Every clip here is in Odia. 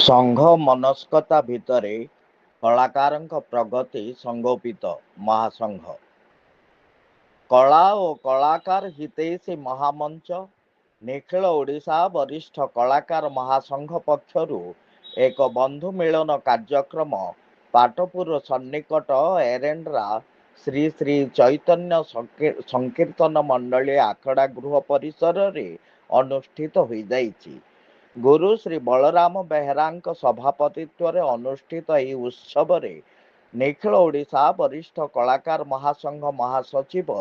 ସଂଘ ମନସ୍କତା ଭିତରେ କଳାକାରଙ୍କ ପ୍ରଗତି ସଂଗୋପିତ। ମହାସଂଘ କଳା ଓ କଳାକାର ହିତୈଷୀ ମହାମଞ୍ଚ ନିଖିଳ ଓଡ଼ିଶା ବରିଷ୍ଠ କଳାକାର ମହାସଂଘ ପକ୍ଷରୁ ଏକ ବନ୍ଧୁ ମିଳନ କାର୍ଯ୍ୟକ୍ରମ ପାଟପୁର ସନ୍ନିକଟ ଏରେଣ୍ଡରା ଶ୍ରୀ ଶ୍ରୀ ଚୈତନ୍ୟ ସଂକୀର୍ତ୍ତନ ମଣ୍ଡଳୀ ଆଖଡ଼ା ଗୃହ ପରିସରରେ ଅନୁଷ୍ଠିତ ହୋଇଯାଇଛି। ଗୁରୁ ଶ୍ରୀ ବଳରାମ ବେହେରାଙ୍କ ସଭାପତିତ୍ୱରେ ଅନୁଷ୍ଠିତ ଏହି ଉତ୍ସବରେ ନିଖିଳ ଓଡ଼ିଶା ବରିଷ୍ଠ କଳାକାର ମହାସଂଘ ମହାସଚିବ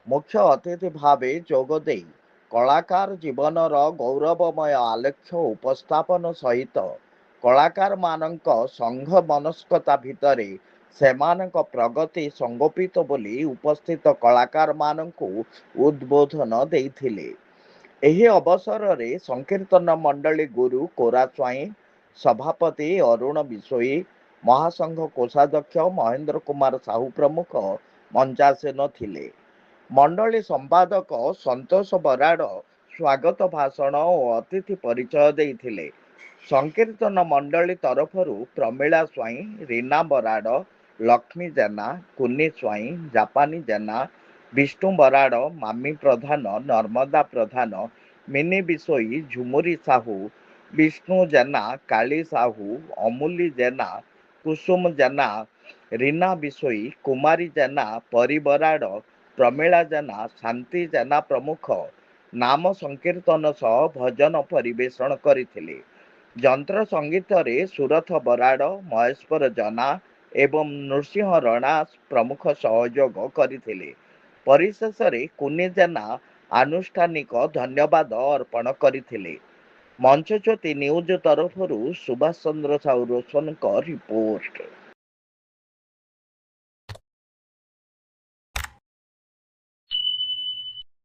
ମୁଖ୍ୟ ଅତିଥି ଭାବେ ଯୋଗଦେଇ କଳାକାର ଜୀବନର ଗୌରବମୟ ଆଲେଖ୍ୟ ଉପସ୍ଥାପନ ସହିତ କଳାକାରମାନଙ୍କ ସଂଘ ମନସ୍କତା ଭିତରେ ସେମାନଙ୍କ ପ୍ରଗତି ସଂଗୋପିତ ବୋଲି ଉପସ୍ଥିତ କଳାକାରମାନଙ୍କୁ ଉଦ୍ବୋଧନ ଦେଇଥିଲେ। ଏହି ଅବସରରେ ସଂକୀର୍ତ୍ତନ ମଣ୍ଡଳୀ ଗୁରୁ କୋରା ସ୍ୱାଇଁ, ସଭାପତି ଅରୁଣ ବିଶୋଇ, ମହାସଂଘ କୋଷାଧ୍ୟକ୍ଷ ମହେନ୍ଦ୍ର କୁମାର ସାହୁ ପ୍ରମୁଖ ମଞ୍ଚାସୀନ ଥିଲେ। ମଣ୍ଡଳୀ ସମ୍ପାଦକ ସନ୍ତୋଷ ବରାଡ଼ ସ୍ୱାଗତ ଭାଷଣ ଓ ଅତିଥି ପରିଚୟ ଦେଇଥିଲେ। ସଂକୀର୍ତ୍ତନ ମଣ୍ଡଳୀ ତରଫରୁ ପ୍ରମିଳା ସ୍ୱାଇଁ, ରୀନା ବରାଡ଼, ଲକ୍ଷ୍ମୀ ଜେନା, କୁନି ସ୍ୱାଇଁ, ଜାପାନୀ ଜେନା, ବିଷ୍ଣୁ ବରାଡ଼, ମାମି ପ୍ରଧାନ, ନର୍ମଦା ପ୍ରଧାନ, ମିନି ବିଶୋଇ, ଝୁମୁରି ସାହୁ, ବିଷ୍ଣୁ ଜେନା, କାଳି ସାହୁ, ଅମୁଲି ଜେନା, କୁସୁମ ଜେନା, ରୀନା ବିଶୋଇ, କୁମାରୀ ଜେନା, ପରି ବରାଡ଼, ପ୍ରମିଳା ଜେନା, ଶାନ୍ତି ଜେନା ପ୍ରମୁଖ ନାମ ସଂକୀର୍ତ୍ତନ ସହ ଭଜନ ପରିବେଷଣ କରିଥିଲେ। ଯନ୍ତ୍ର ସଙ୍ଗୀତରେ ସୁରଥ ବରାଡ଼, ମହେଶ୍ୱର ଜେନା ଏବଂ ନୃସିଂହ ରଣା ପ୍ରମୁଖ ସହଯୋଗ କରିଥିଲେ। ପରିଶେଷରେ କୁନି ଜେନା ଆନୁଷ୍ଠାନିକ ଧନ୍ୟବାଦ ଅର୍ପଣ କରିଥିଲେ। ମଞ୍ଚଜ୍ୟୋତି ନ୍ୟୁଜ ତରଫରୁ ସୁଭାଷ ଚନ୍ଦ୍ର ସାହୁ ରୋଶନଙ୍କ ରିପୋର୍ଟ।